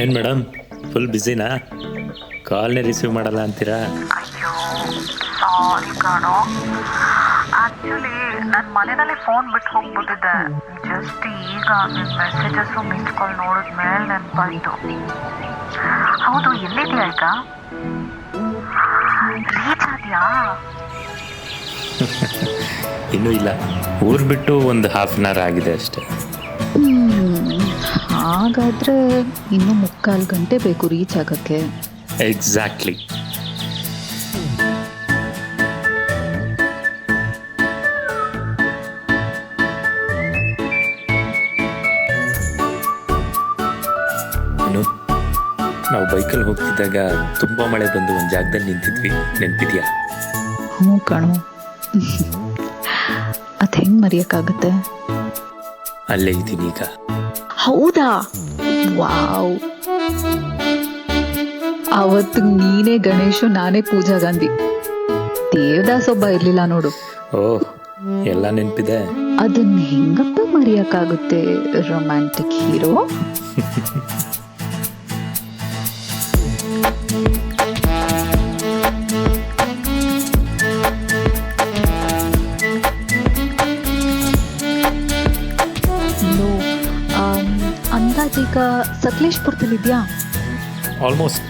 ಏನು madam, full ಬ್ಯುಸಿನಾ? ಕಾಲ್ನೇ receive ಮಾಡಲ್ಲ ಅಂತೀರಾ? ಅಯ್ಯೋ ಸಾರಿ ಕಣೋ, ಆ್ಯಕ್ಚುಲಿ ನನ್ನ ಮನೆಯಲ್ಲಿ ಫೋನ್ ಬಿಟ್ಟು ಹೋಗ್ಬಿಟ್ಟಿದ್ದೆ. ಜಸ್ಟ್ ಈಗ ನಿಮ್ಮ ಮೆಸೇಜಸ್ಸು ಮಿಸ್ ಕಾಲ್ ನೋಡಿದ್ಮೇಲೆ ನೆನಪಾಯಿತು. ಹೌದು, ಎಲ್ಲಿದೆಯಾ ಈಗ? ರೀಚ್ ಆದ್ಯಾ? ಇನ್ನೂ ಇಲ್ಲ, ಊರು ಬಿಟ್ಟು ಒಂದು ಹಾಫ್ ಆನ್ ಅವರ್ ಆಗಿದೆ ಅಷ್ಟೇ. ಹಾಗಾದರೆ ಇನ್ನೂ 3/4 ಗಂಟೆ ಬೇಕು ರೀಚ್ ಆಗೋಕ್ಕೆ. ಎಕ್ಸಾಕ್ಟ್ಲಿ. ನಾವು ಬೈಕಲ್ಲಿ ಹೋಗ್ತಿದ್ದಾಗ ತುಂಬ ಮಳೆ ಬಂದು ಒಂದು ಜಾಗದಲ್ಲಿ ನಿಂತಿದ್ವಿ, ನೆನಪಿದ್ಯಾ? ಹ್ಞೂ ಕಣೋ, ಅದು ಹೆಂಗೆ ಮರೆಯೋಕ್ಕಾಗತ್ತೆ? ಅಲ್ಲೇ ಇದ್ದೀನಿ ಈಗ. ಹೌದಾ? ವಾವ್! ಅವತ್ತು ನೀನೇ ಗಣೇಶು, ನಾನೇ ಪೂಜಾ ಗಾಂಧಿ. ದೇವದಾಸ್ ಒಬ್ಬ ಇರ್ಲಿಲ್ಲ ನೋಡು. ಓಹ್, ಎಲ್ಲ ನೆನಪಿದೆ. ಅದನ್ನ ಹೆಂಗಪ್ಪ ಮರೆಯಕ್ಕಾಗುತ್ತೆ ರೊಮ್ಯಾಂಟಿಕ್ ಹೀರೋ? ಅಂದಾಜೀಗ ಸಕಲೇಶ್ಪುರದಲ್ಲಿದ್ಯಾ? ಆಲ್ಮೋಸ್ಟ್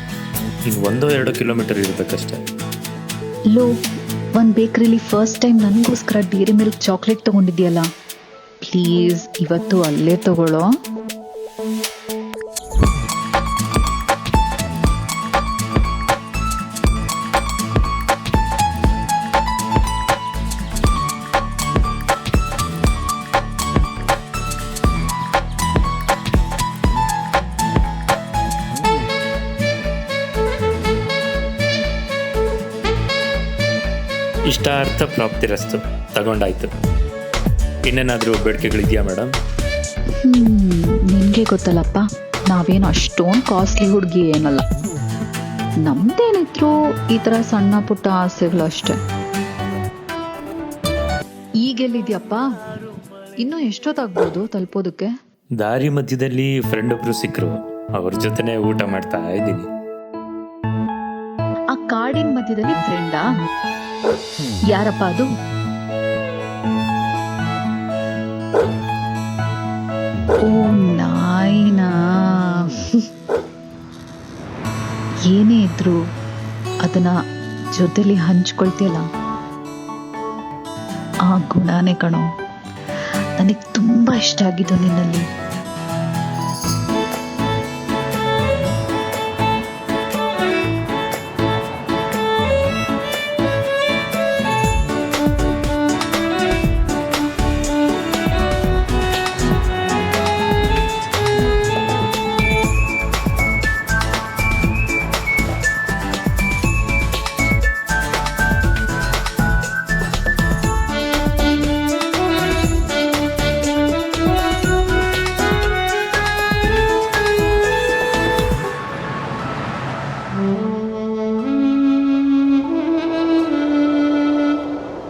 ಇನ್ನು 1-2 ಕಿಲೋಮೀಟರ್ ಇರಬೇಕಷ್ಟೆ. ಲೋ, ಒಂದು ಬೇಕ್ರಿಲಿ ಫಸ್ಟ್ ಟೈಮ್ ನನಗೋಸ್ಕರ ಡೇರಿ ಮಿಲ್ಕ್ ಚಾಕ್ಲೇಟ್ ತೊಗೊಂಡಿದ್ಯಲ್ಲ, ಪ್ಲೀಸ್ ಇವತ್ತು ಅಲ್ಲೇ ತಗೊಳ್ಳೋ. ಇಷ್ಟಾರ್ಥ ಪ್ರಾಪ್ತಿರಸ್ತು, ತಗೊಂಡಾಯ್ತು. ಇನ್ನೇನಾದರೂ ಬೇಡಿಕೆಗಳಿದೆಯಾ ಮೇಡಮ್? ನಿನಗೆ ಗೊತ್ತಲ್ಲಪ್ಪ, ನಾವೇನು ಅಷ್ಟೊಂದು ಕಾಸ್ಟ್ಲಿ ಹುಡುಗಿ ಏನಲ್ಲ. ನಮ್ದೇನಿದ್ರು ಈ ಥರ ಸಣ್ಣ ಪುಟ್ಟ ಆಸೆಗಳು ಅಷ್ಟೆ. ಈಗೆಲ್ಲಿದ್ಯಪ್ಪ? ಇನ್ನೂ ಎಷ್ಟೊತ್ತಾಗ್ಬೋದು ತಲುಪೋದಕ್ಕೆ? ದಾರಿ ಮಧ್ಯದಲ್ಲಿ ಫ್ರೆಂಡ್ ಒಬ್ರು ಸಿಕ್ಕರು, ಅವ್ರ ಜೊತೆನೆ ಊಟ ಮಾಡ್ತಾ ಇದ್ದೀನಿ. ಆ ಕಾಡಿನ ಮಧ್ಯದಲ್ಲಿ ಫ್ರೆಂಡಾ? ಯಾರಪ್ಪ ಅದು? ಓ ನಾಯಿನಾ? ಏನೇ ಇದ್ರು ಅದನ್ನ ಜೊತೆಲಿ ಹಂಚ್ಕೊಳ್ತಿಯಲ್ಲ, ಆ ಗುಣನೇ ಕಣೋ ನನಗೆ ತುಂಬಾ ಇಷ್ಟ ಆಗಿದ್ದು ನಿನ್ನಲ್ಲಿ.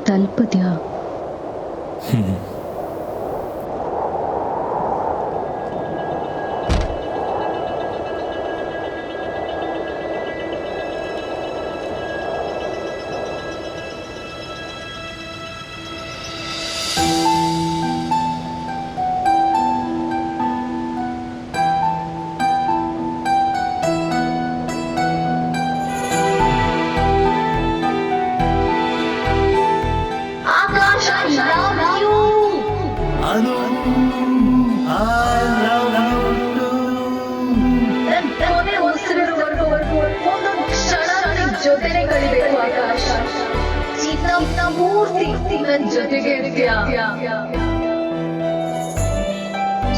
ತಲುಪದ್ಯಾ?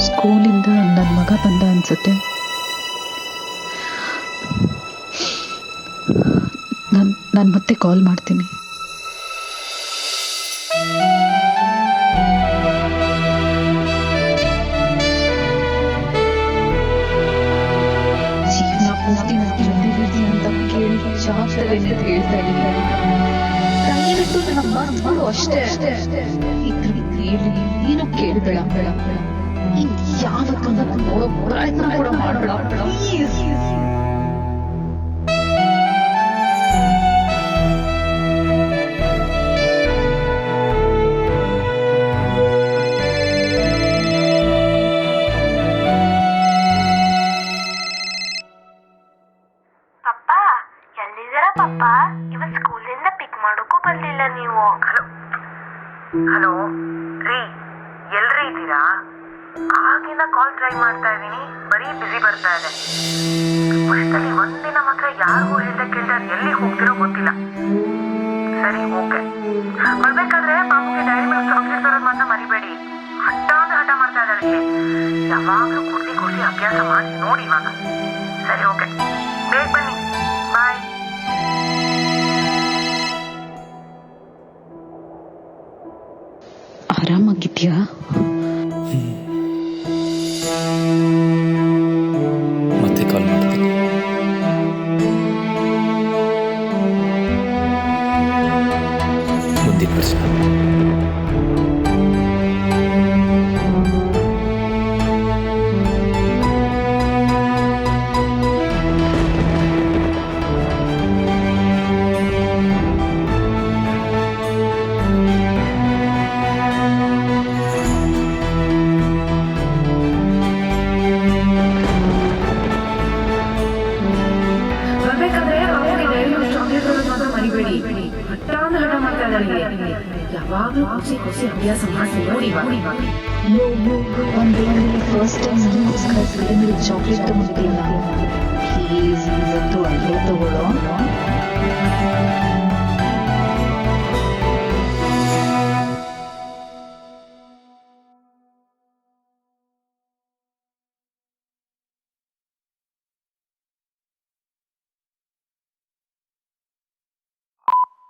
ಸ್ಕೂಲಿಂದ ನನ್ನ ಮಗ ಬಂದ ಅನ್ಸುತ್ತೆ. ನಾನು ಮತ್ತೆ ಕಾಲ್ ಮಾಡ್ತೀನಿ. ಜೀವನ ಪೂರ್ತಿ ನನ್ನ ಜೊತೆಗಿರ್ತಿ ಅಂತ ಕೇಳಿ ಜಾಸ್ತಿ ಹೇಳ್ತಾ ಇದ್ದೀನಿ. ದಯವಿಟ್ಟು ನನ್ನ ಮಕ್ಕಳು ಅಷ್ಟೇ ಇದ್ರ ಏನು ಕೇಳಬೇಡ. ಯಾವತ್ತೂ ನನ್ನ ನೋಡೋ ಪ್ರಯತ್ನ ಕೂಡ ಮಾಡಬೇಡ ಪ್ಲೀಸ್. ಪಪ್ಪ ಎಲ್ಲಿದ್ದೀರಾ ಪಪ್ಪ? ಇವತ್ತು ಸ್ಕೂಲಿಂದ ಪಿಕ್ ಮಾಡೋಕ್ಕೂ ಬರ್ಲಿಲ್ಲ ನೀವು. ಹಲೋ ರೀ, ಎಲ್ರಿ ಇದ್ದೀರಾ? ಆಗಿಂದ ಕಾಲ್ ಟ್ರೈ ಮಾಡ್ತಾ ಇದ್ದೀನಿ, ಬರೀ ಬಿಸಿ ಬರ್ತಾ ಇದೆ. ವರ್ಷದಲ್ಲಿ ಒಂದಿನ ಮಾತ್ರ ಯಾರಿಗೂ ಹೇಳ್ದೆ ಕೇಳ್ದೆ ಎಲ್ಲಿ ಹೋಗ್ತಿರೋ ಗೊತ್ತಿಲ್ಲ. ಸರಿ, ಓಕೆ. ಬರ್ಬೇಕಾದ್ರೆ ಬಾಬುಗೆ ಡೈರಿ ಮಿಲ್ಕ್ ಚಾಕ್ಲೇಟ್ ತರೋದು ಮಾತ್ರ ಮರಿಬೇಡಿ. ಹಠ ಮಾಡ್ತಾ ಇದ್ದಾಳೆ. ಯಾವಾಗಲೂ ಕುಡ್ಸಿ ಅಭ್ಯಾಸ ಮಾಡಿ ನೋಡಿ ಇವಾಗ. ಸರಿ, ಓಕೆ, ಬೇಗ ಬನ್ನಿ. ಬಾಯ್. ಆರಾಮಾಗಿದ್ಯಾ? ಮತ್ತೆ ಕಾಲ್ ಮಾಡ್ತೀನಿ. ಮುಂದಿನ ವರ್ಷ. ಬರ್ಬೇಕಾದ್ರೆ ಬಾಬುಗೆ ಡೈರಿ ಮಿಲ್ಕ್ ಚಾಕ್ಲೇಟ್ ತರೋದು ಮಾತ್ರ ಮರಿಬೇಡಿ. ಹಠ ಮಾಡ್ತಾ ಇದ್ದಾಳೆ. ಯಾವಾಗಲೂ ಕುಸಿ ಅಭ್ಯಾಸ ಮಾಡಿ ನೋಡಿ ಇವಾಗ. ಒಂದ್ ಬೇಕಲ್ಲಿ ಫಸ್ಟ್ ಟೈಮ್ ನನಗೋಸ್ಕರ ಡೈರಿ ಮಿಲ್ಕ್ ಚಾಕ್ಲೇಟ್ ತಗೊಂಡಿದ್ಯಲ್ಲ, ಪ್ಲೀಸ್ ಇವತ್ತು ಅಲ್ಲೇ ತಗೊಳ್ಳೋ.